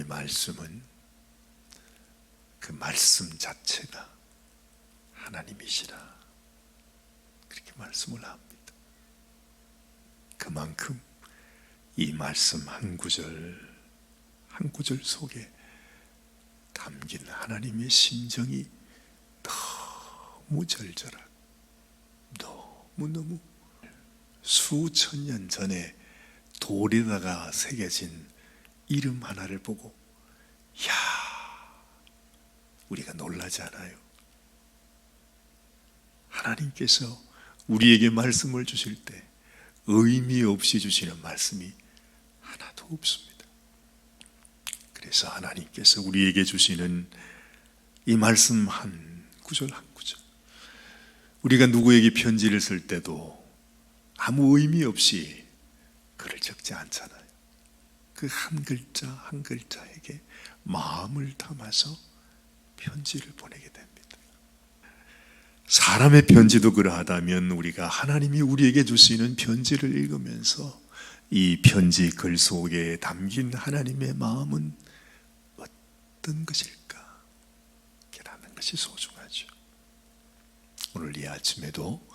하나님의 말씀은 그 말씀 자체가 하나님이시라 그렇게 말씀을 합니다. 그만큼 이 말씀 한 구절 한 구절 속에 담긴 하나님의 심정이 너무 절절하고 너무너무 수천 년 전에 돌에다가 새겨진 이름 하나를 보고 우리가 놀라지 않아요? 하나님께서 우리에게 말씀을 주실 때 의미 없이 주시는 말씀이 하나도 없습니다. 그래서 하나님께서 우리에게 주시는 이 말씀 한 구절 한 구절, 우리가 누구에게 편지를 쓸 때도 아무 의미 없이 글을 적지 않잖아요. 그 한 글자 한 글자에게 마음을 담아서 편지를 보내게 됩니다. 사람의 편지도 그러하다면 우리가 하나님이 우리에게 주시는 편지를 읽으면서 이 편지 글 속에 담긴 하나님의 마음은 어떤 것일까 깨닫는 것이 소중하죠. 오늘 이 아침에도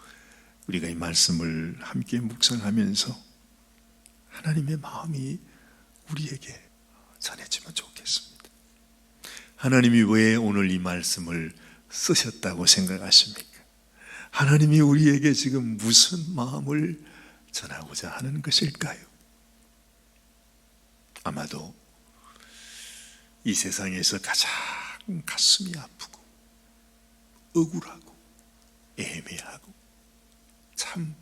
우리가 이 말씀을 함께 묵상하면서 하나님의 마음이 우리에게 전해지면 좋겠습니다. 하나님이 왜 오늘 이 말씀을 쓰셨다고 생각하십니까? 하나님이 우리에게 지금 무슨 마음을 전하고자 하는 것일까요? 아마도 이 세상에서 가장 가슴이 아프고 억울하고 애매하고 참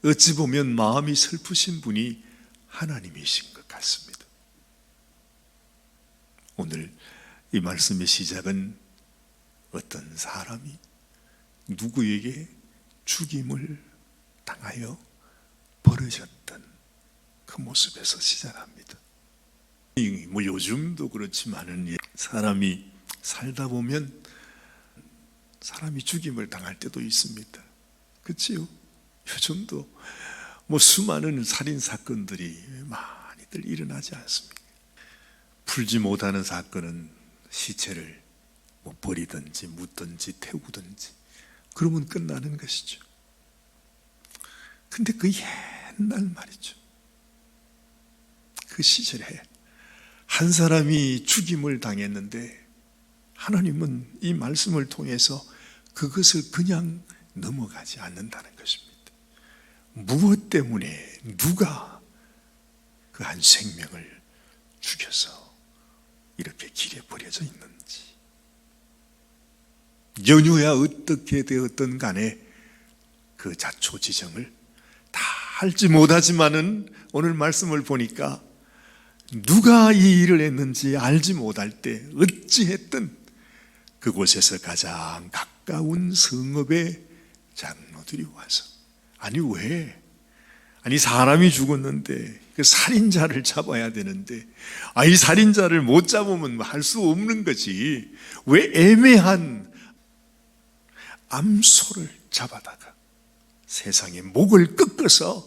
어찌 보면 마음이 슬프신 분이 하나님이신 것 같습니다. 오늘 이 말씀의 시작은 어떤 사람이 누구에게 죽임을 당하여 버려졌던 그 모습에서 시작합니다. 뭐 요즘도 그렇지만은 사람이 살다 보면 사람이 죽임을 당할 때도 있습니다. 그렇지요? 요즘도 뭐 수많은 살인 사건들이 많이들 일어나지 않습니까? 풀지 못하는 사건은 시체를 뭐 버리든지 묻든지 태우든지 그러면 끝나는 것이죠. 근데 그 옛날 말이죠. 그 시절에 한 사람이 죽임을 당했는데 하나님은 이 말씀을 통해서 그것을 그냥 넘어가지 않는다는 것입니다. 무엇 때문에 누가 그 한 생명을 죽여서 이렇게 길에 버려져 있는지, 연유야 어떻게 되었든 간에 그 자초지정을 다 알지 못하지만은 오늘 말씀을 보니까 누가 이 일을 했는지 알지 못할 때 어찌했든 그곳에서 가장 가까운 성읍의 장로들이 와서 아니 사람이 죽었는데 그 살인자를 잡아야 되는데 이 살인자를 못 잡으면 할 수 없는 거지 왜 애매한 암소를 잡아다가 세상에 목을 꺾어서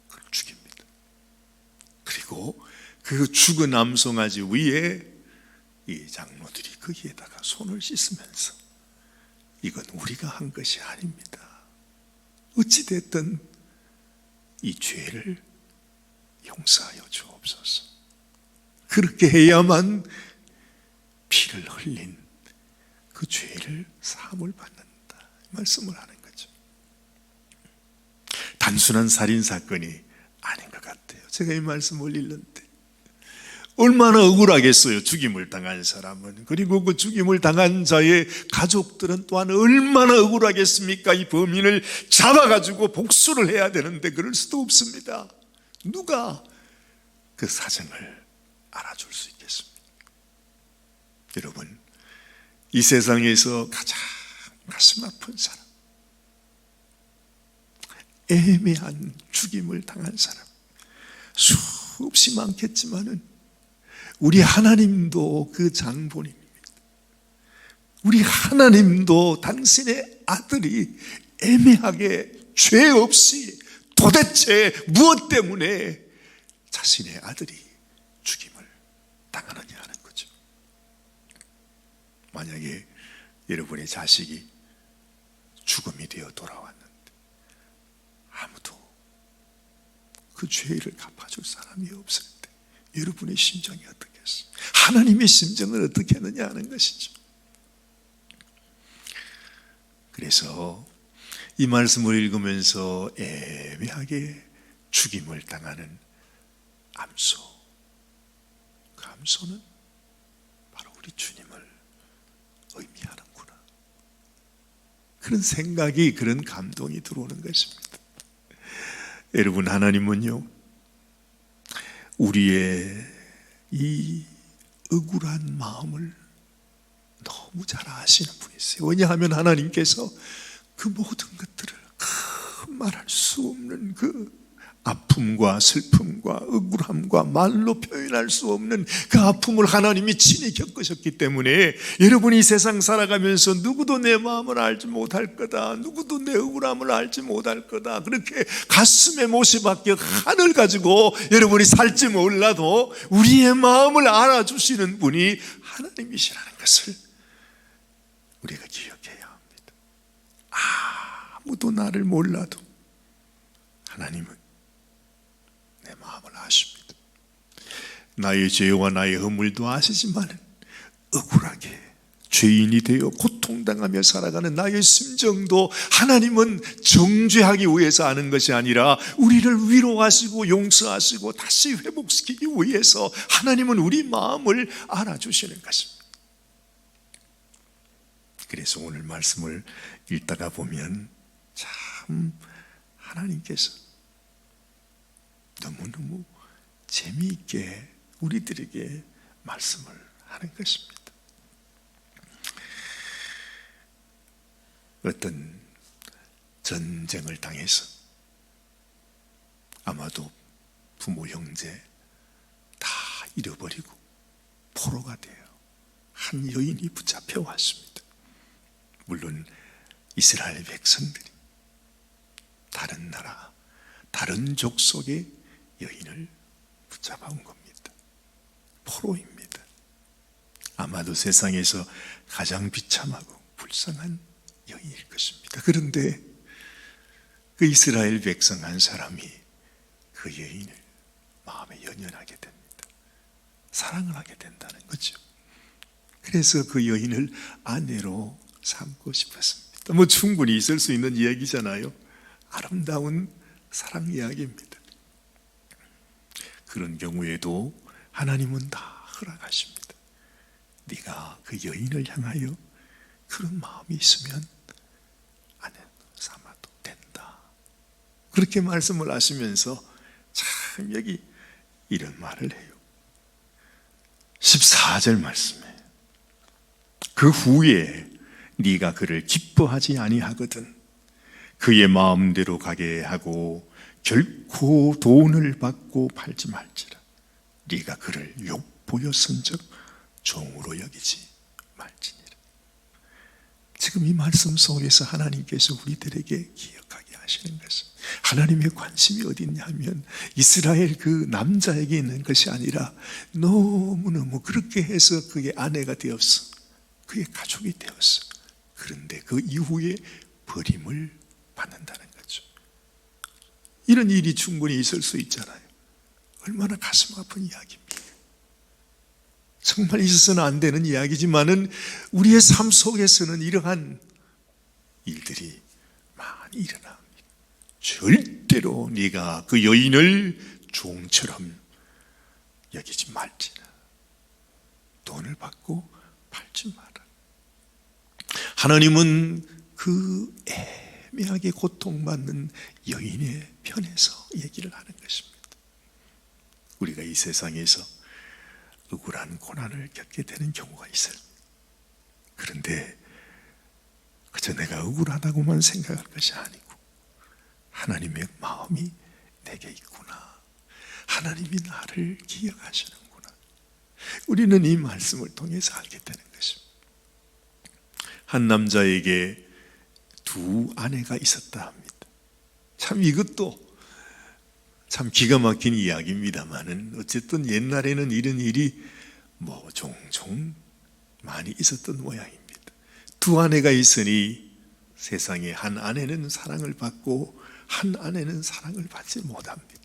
그걸 죽입니다. 그리고 그 죽은 암송아지 위에 이 장로들이 거기에다가 손을 씻으면서 이건 우리가 한 것이 아닙니다. 어찌됐든 이 죄를 용서하여 주옵소서. 그렇게 해야만 피를 흘린 그 죄를 사함을 받는다 말씀을 하는 거죠. 단순한 살인 사건이 아닌 것 같아요. 제가 이 말씀을 읽는데 얼마나 억울하겠어요. 죽임을 당한 사람은. 그리고 그 죽임을 당한 자의 가족들은 또한 얼마나 억울하겠습니까? 이 범인을 잡아가지고 복수를 해야 되는데 그럴 수도 없습니다. 누가 그 사정을 알아줄 수 있겠습니까? 여러분, 이 세상에서 가장 가슴 아픈 사람, 애매한 죽임을 당한 사람 수없이 많겠지만은 우리 하나님도 그 장본인입니다. 우리 하나님도 당신의 아들이 애매하게 죄 없이 도대체 무엇 때문에 자신의 아들이 죽임을 당하느냐 하는 거죠. 만약에 여러분의 자식이 죽음이 되어 돌아왔는데 아무도 그 죄를 갚아줄 사람이 없을 때 여러분의 심정이 어떻겠어요? 하나님의 심정을 어떻게 하느냐 하는 것이죠. 그래서 이 말씀을 읽으면서 애매하게 죽임을 당하는 암소, 그 암소는 바로 우리 주님을 의미하는구나, 그런 생각이, 그런 감동이 들어오는 것입니다. 여러분, 하나님은요, 우리의 이 억울한 마음을 너무 잘 아시는 분이세요. 왜냐하면 하나님께서 그 모든 것들을 말할 수 없는 그 아픔과 슬픔과 억울함과 말로 표현할 수 없는 그 아픔을 하나님이 친히 겪으셨기 때문에 여러분이 이 세상 살아가면서 누구도 내 마음을 알지 못할 거다, 누구도 내 억울함을 알지 못할 거다, 그렇게 가슴에 못이 박혀 한을 가지고 여러분이 살지 몰라도 우리의 마음을 알아주시는 분이 하나님이시라는 것을 우리가 기억해야 합니다. 아무도 나를 몰라도 하나님은 내 마음을 아십니다. 나의 죄와 나의 허물도 아시지만 억울하게 죄인이 되어 고통당하며 살아가는 나의 심정도 하나님은 정죄하기 위해서 아는 것이 아니라 우리를 위로하시고 용서하시고 다시 회복시키기 위해서 하나님은 우리 마음을 알아주시는 것입니다. 그래서 오늘 말씀을 읽다가 보면 참 하나님께서 너무너무 재미있게 우리들에게 말씀을 하는 것입니다. 어떤 전쟁을 당해서 아마도 부모 형제 다 잃어버리고 포로가 되어 한 여인이 붙잡혀 왔습니다. 물론 이스라엘 백성들이 다른 나라, 다른 족속의 여인을 붙잡아온 겁니다. 포로입니다. 아마도 세상에서 가장 비참하고 불쌍한 여인일 것입니다. 그런데 그 이스라엘 백성 한 사람이 그 여인을 마음에 연연하게 됩니다. 사랑을 하게 된다는 거죠. 그래서 그 여인을 아내로 삼고 싶었습니다. 뭐 충분히 있을 수 있는 이야기잖아요. 아름다운 사랑 이야기입니다. 그런 경우에도 하나님은 다 허락하십니다. 네가 그 여인을 향하여 그런 마음이 있으면 아내 삼아도 된다, 그렇게 말씀을 하시면서 참 여기 이런 말을 해요. 14절 말씀에 그 후에 네가 그를 기뻐하지 아니하거든 그의 마음대로 가게 하고 결코 돈을 받고 팔지 말지라. 네가 그를 욕보였은즉 종으로 여기지 말지니라. 지금 이 말씀 속에서 하나님께서 우리들에게 기억하게 하시는 것은 하나님의 관심이 어디 있냐면 이스라엘 그 남자에게 있는 것이 아니라 너무너무 그렇게 해서 그의 아내가 되었어, 그의 가족이 되었어. 그런데 그 이후에 버림을 받는다는 거죠. 이런 일이 충분히 있을 수 있잖아요. 얼마나 가슴 아픈 이야기입니까? 정말 있어서는 안 되는 이야기지만은 우리의 삶 속에서는 이러한 일들이 많이 일어납니다. 절대로 네가 그 여인을 종처럼 여기지 말지나. 돈을 받고 팔지 마라. 하나님은 그 애매하게 고통받는 여인의 편에서 얘기를 하는 것입니다. 우리가 이 세상에서 억울한 고난을 겪게 되는 경우가 있어요. 그런데 그저 내가 억울하다고만 생각할 것이 아니고 하나님의 마음이 내게 있구나, 하나님이 나를 기억하시는구나, 우리는 이 말씀을 통해서 알게 되는 것입니다. 한 남자에게 두 아내가 있었다 합니다. 참 이것도 참 기가 막힌 이야기입니다만은 어쨌든 옛날에는 이런 일이 종종 많이 있었던 모양입니다. 두 아내가 있으니 세상에 한 아내는 사랑을 받고 한 아내는 사랑을 받지 못합니다.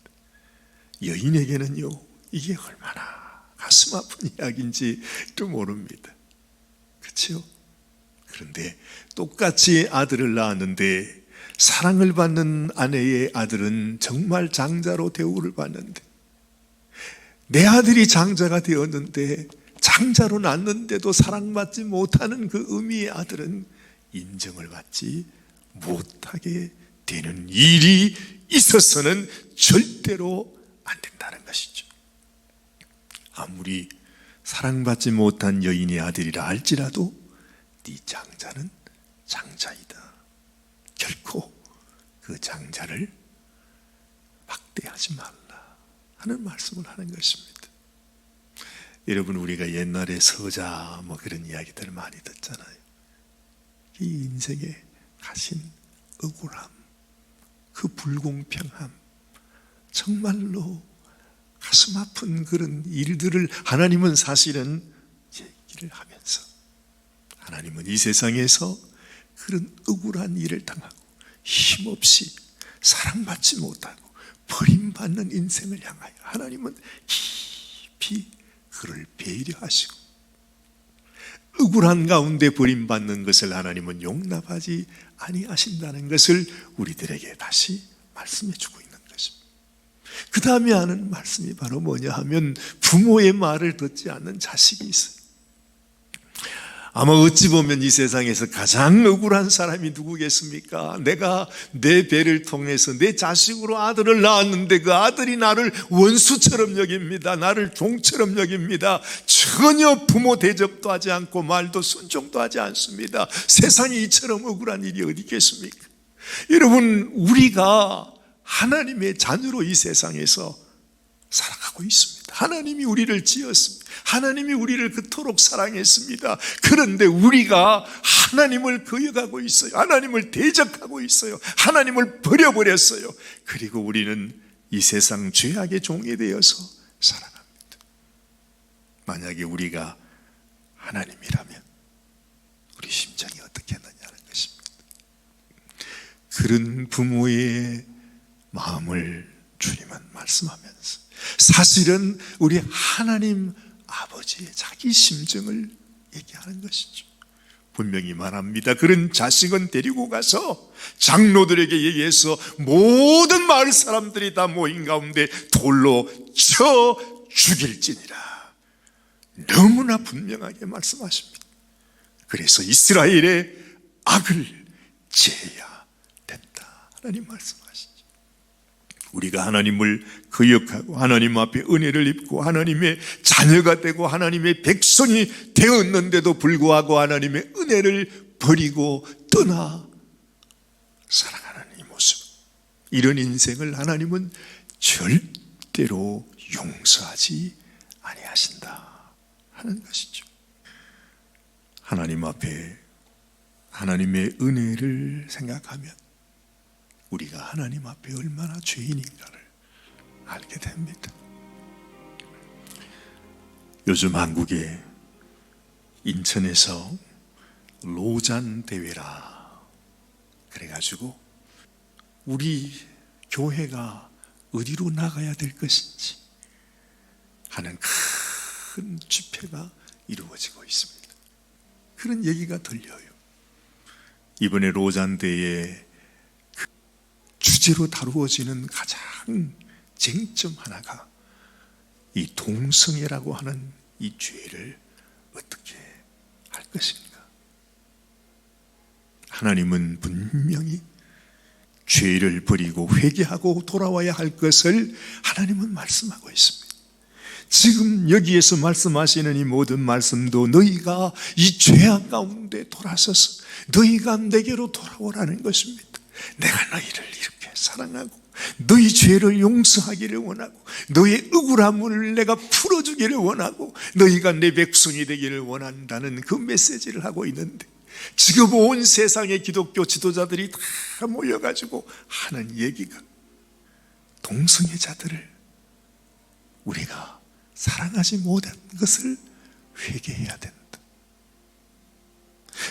여인에게는요, 이게 얼마나 가슴 아픈 이야기인지도 모릅니다. 그렇죠? 그런데 똑같이 아들을 낳았는데 사랑을 받는 아내의 아들은 정말 장자로 대우를 받는데, 내 아들이 장자가 되었는데 장자로 낳았는데도 사랑받지 못하는 그 의미의 아들은 인정을 받지 못하게 되는 일이 있어서는 절대로 안 된다는 것이죠. 아무리 사랑받지 못한 여인의 아들이라 할지라도 네 장자는 장자이다. 결코 그 장자를 막대하지 말라 하는 말씀을 하는 것입니다. 여러분, 우리가 옛날에 서자 그런 이야기들을 많이 듣잖아요. 이 인생에 가신 억울함, 그 불공평함, 정말로 가슴 아픈 그런 일들을 하나님은 사실은 얘기를 하면서, 하나님은 이 세상에서 그런 억울한 일을 당하고 힘없이 사랑받지 못하고 버림받는 인생을 향하여 하나님은 깊이 그를 배려하시고, 억울한 가운데 버림받는 것을 하나님은 용납하지 아니하신다는 것을 우리들에게 다시 말씀해 주고 있는 것입니다. 그 다음에 하는 말씀이 바로 뭐냐 하면, 부모의 말을 듣지 않는 자식이 있어요. 아마 어찌 보면 이 세상에서 가장 억울한 사람이 누구겠습니까? 내가 내 배를 통해서 내 자식으로 아들을 낳았는데 그 아들이 나를 원수처럼 여깁니다. 나를 종처럼 여깁니다. 전혀 부모 대접도 하지 않고 말도 순종도 하지 않습니다. 세상에 이처럼 억울한 일이 어디 있겠습니까? 여러분, 우리가 하나님의 자녀로 이 세상에서 살아가고 있습니다. 하나님이 우리를 지었습니다. 하나님이 우리를 그토록 사랑했습니다. 그런데 우리가 하나님을 거역하고 있어요. 하나님을 대적하고 있어요. 하나님을 버려버렸어요. 그리고 우리는 이 세상 죄악의 종이 되어서 살아갑니다. 만약에 우리가 하나님이라면 우리 심정이 어떻겠느냐는 것입니다. 그런 부모의 마음을 주님은 말씀하면서, 사실은 우리 하나님 아버지의 자기 심정을 얘기하는 것이죠. 분명히 말합니다. 그런 자식은 데리고 가서 장로들에게 얘기해서 모든 마을 사람들이 다 모인 가운데 돌로 쳐 죽일지니라. 너무나 분명하게 말씀하십니다. 그래서 이스라엘의 악을 제해야 된다, 하나님 말씀하시죠. 우리가 하나님을 거역하고 하나님 앞에 은혜를 입고 하나님의 자녀가 되고 하나님의 백성이 되었는데도 불구하고 하나님의 은혜를 버리고 떠나 살아가는 이 모습, 이런 인생을 하나님은 절대로 용서하지 아니하신다 하는 것이죠. 하나님 앞에 하나님의 은혜를 생각하면 우리가 하나님 앞에 얼마나 죄인인가를 알게 됩니다. 요즘 한국에 인천에서 로잔 대회라 그래가지고 우리 교회가 어디로 나가야 될 것인지 하는 큰 집회가 이루어지고 있습니다. 그런 얘기가 들려요. 이번에 로잔 대회에 주제로 다루어지는 가장 쟁점 하나가 이 동성애라고 하는 이 죄를 어떻게 할 것인가. 하나님은 분명히 죄를 버리고 회개하고 돌아와야 할 것을 하나님은 말씀하고 있습니다. 지금 여기에서 말씀하시는 이 모든 말씀도 너희가 이 죄악 가운데 돌아서서 너희가 내게로 돌아오라는 것입니다. 내가 너희를 이렇게 사랑하고 너희 죄를 용서하기를 원하고 너의 억울함을 내가 풀어주기를 원하고 너희가 내 백성이 되기를 원한다는 그 메시지를 하고 있는데, 지금 온 세상의 기독교 지도자들이 다 모여가지고 하는 얘기가 동성애자들을 우리가 사랑하지 못한 것을 회개해야 된다.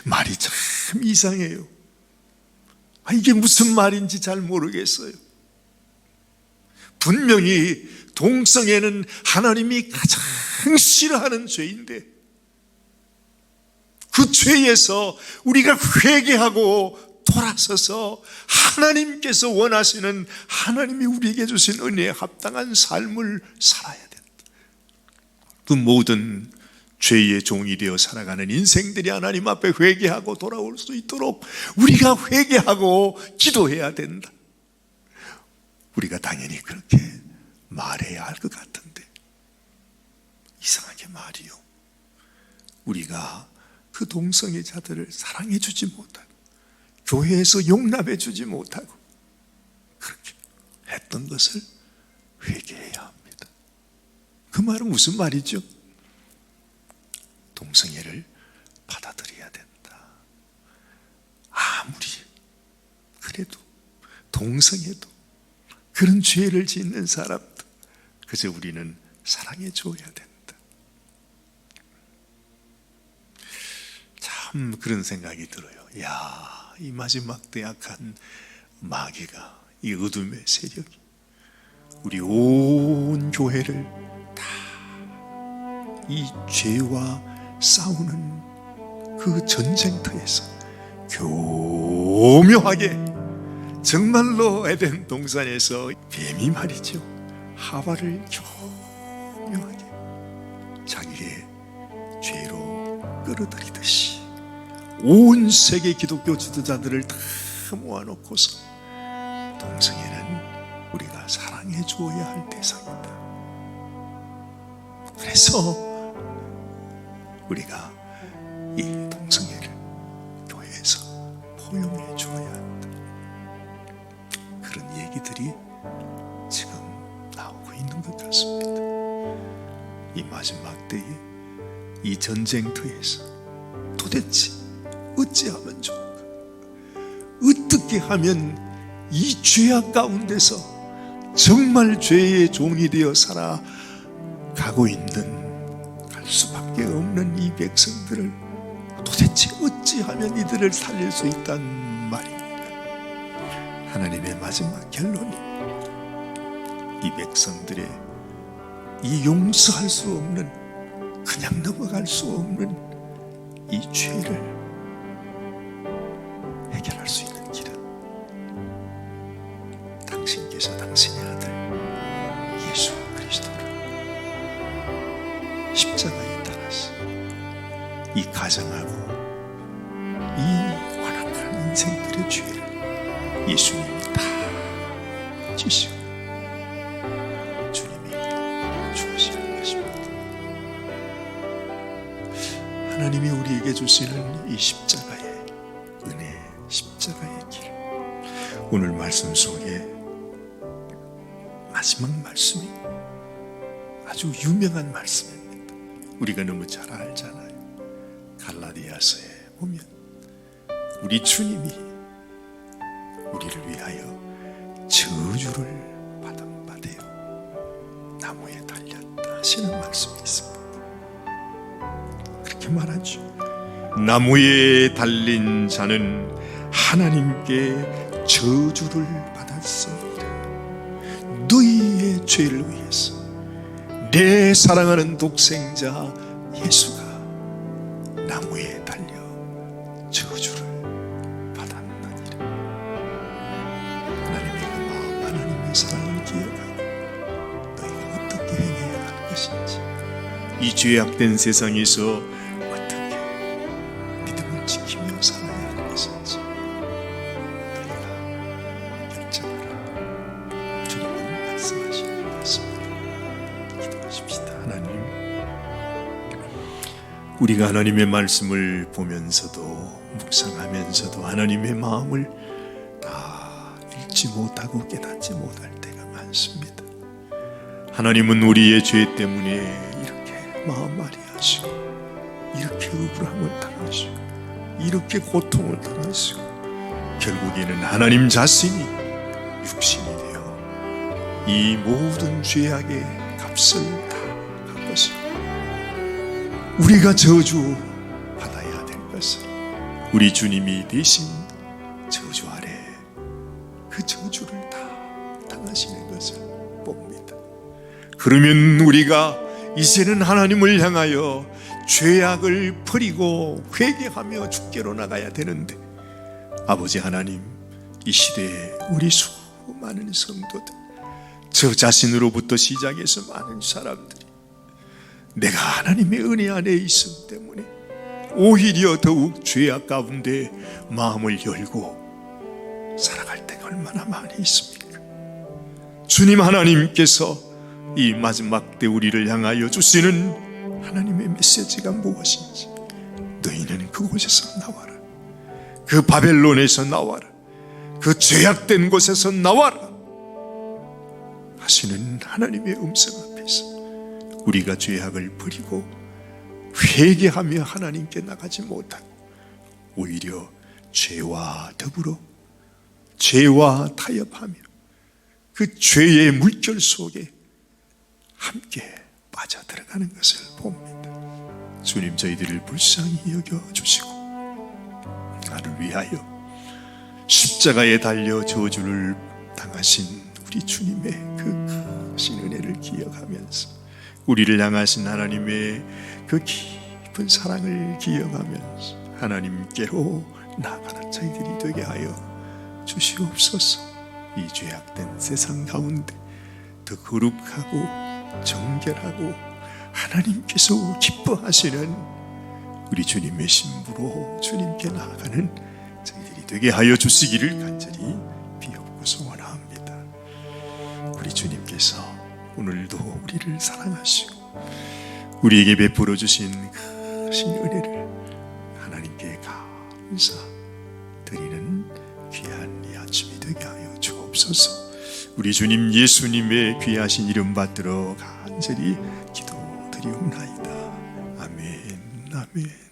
말이 참 이상해요. 이게 무슨 말인지 잘 모르겠어요. 분명히 동성애는 하나님이 가장 싫어하는 죄인데, 그 죄에서 우리가 회개하고 돌아서서 하나님께서 원하시는, 하나님이 우리에게 주신 은혜에 합당한 삶을 살아야 된다. 그 모든 죄의 종이 되어 살아가는 인생들이 하나님 앞에 회개하고 돌아올 수 있도록 우리가 회개하고 기도해야 된다. 우리가 당연히 그렇게 말해야 할 것 같은데, 이상하게 말이요, 우리가 그 동성애자들을 사랑해 주지 못하고 교회에서 용납해 주지 못하고 그렇게 했던 것을 회개해야 합니다. 그 말은 무슨 말이죠? 동성애를 받아들여야 된다. 아무리 그래도 동성애도 그런 죄를 짓는 사람도 그저 우리는 사랑해 줘야 된다. 참 그런 생각이 들어요. 이 마지막 때 약한 마귀가, 이 어둠의 세력이 우리 온 교회를 다 이 죄와 싸우는 그 전쟁터에서 교묘하게, 정말로 에덴 동산에서 뱀이 말이죠, 하와를 교묘하게 자기의 죄로 끌어들이듯이 온 세계 기독교 지도자들을 다 모아놓고서 동성애는 우리가 사랑해 주어야 할 대상이다. 그래서 우리가 이 동성애를 교회에서 포용해 주어야 한다. 그런 얘기들이 지금 나오고 있는 것 같습니다. 이 마지막 때에 이 전쟁터에서 도대체 어찌하면 좋을까? 어떻게 하면 이 죄악 가운데서 정말 죄의 종이 되어 살아가고 있는, 갈 수밖에 없는 이 백성들을 도대체 어찌하면 이들을 살릴 수 있단 말입니다. 하나님의 마지막 결론이 이 백성들의 이 용서할 수 없는, 그냥 넘어갈 수 없는 이 죄를 해결할 수 있는 길은 당신께서 당신의 아들 예수 그리스도를 십자가에 달아서 이 가정하고 이 완악한 인생들의 죄를 예수님이 다 지시고 주님이 주시는 것입니다. 하나님이 우리에게 주시는 이 십자가의 은혜, 십자가의 길, 오늘 말씀 속에 마지막 말씀이 아주 유명한 말씀입니다. 우리가 너무 잘 알잖아요. 갈라디아서에 보면 우리 주님이 우리를 위하여 저주를 받은 바 되어 나무에 달렸다 하시는 말씀이 있습니다. 그렇게 말하죠. 나무에 달린 자는 하나님께 저주를 받았으리라. 너희의 죄를 위해서 내 사랑하는 독생자 예수가 나무에 달려 저주를 받았느니라. 하나님의 그 마음, 하나님의 사랑을 기억하고 너희가 어떻게 행해야 할 것인지, 이 죄악된 세상에서 어떻게 믿음을 지키며 살아야 할 것인지 너희가 결정하라. 주님은 말씀하시는 것입니다. 기도하십시다. 하나님, 우리가 하나님의 말씀을 보면서도 묵상하면서도 하나님의 마음을 다 읽지 못하고 깨닫지 못할 때가 많습니다. 하나님은 우리의 죄 때문에 이렇게 마음앓이 하시고, 이렇게 억울함을 당하시고, 이렇게 고통을 당하시고, 결국에는 하나님 자신이 육신이 되어 이 모든 죄악의 값을 다 갚으시고 우리가 저주 받아야 될 것을 우리 주님이 대신 저주 아래 그 저주를 다 당하시는 것을 봅니다. 그러면 우리가 이제는 하나님을 향하여 죄악을 버리고 회개하며 주께로 나가야 되는데, 아버지 하나님, 이 시대에 우리 수많은 성도들, 저 자신으로부터 시작해서 많은 사람들이 내가 하나님의 은혜 안에 있음 때문에 오히려 더욱 죄악 가운데 마음을 열고 살아갈 때가 얼마나 많이 있습니까? 주님 하나님께서 이 마지막 때 우리를 향하여 주시는 하나님의 메시지가 무엇인지, 너희는 그곳에서 나와라, 그 바벨론에서 나와라, 그 죄악된 곳에서 나와라 하시는 하나님의 음성 앞에서 우리가 죄악을 버리고 회개하며 하나님께 나가지 못하고 오히려 죄와 더불어 죄와 타협하며 그 죄의 물결 속에 함께 빠져들어가는 것을 봅니다. 주님, 저희들을 불쌍히 여겨주시고 나를 위하여 십자가에 달려 저주를 당하신 우리 주님의 그 크신 은혜를 기억하면서 우리를 향하신 하나님의 그 깊은 사랑을 기억하면서 하나님께로 나아가는 저희들이 되게 하여 주시옵소서. 이 죄악된 세상 가운데 더 거룩하고 정결하고 하나님께서 기뻐하시는 우리 주님의 신부로 주님께 나아가는 저희들이 되게 하여 주시기를 간절히 비옵고 소원합니다. 우리 주님께서 오늘도 우리를 사랑하시고 우리에게 베풀어 주신 크신 은혜를 하나님께 감사 드리는 귀한 이 아침이 되게 하여 주옵소서. 우리 주님 예수님의 귀하신 이름 받들어 간절히 기도드리옵나이다. 아멘, 아멘.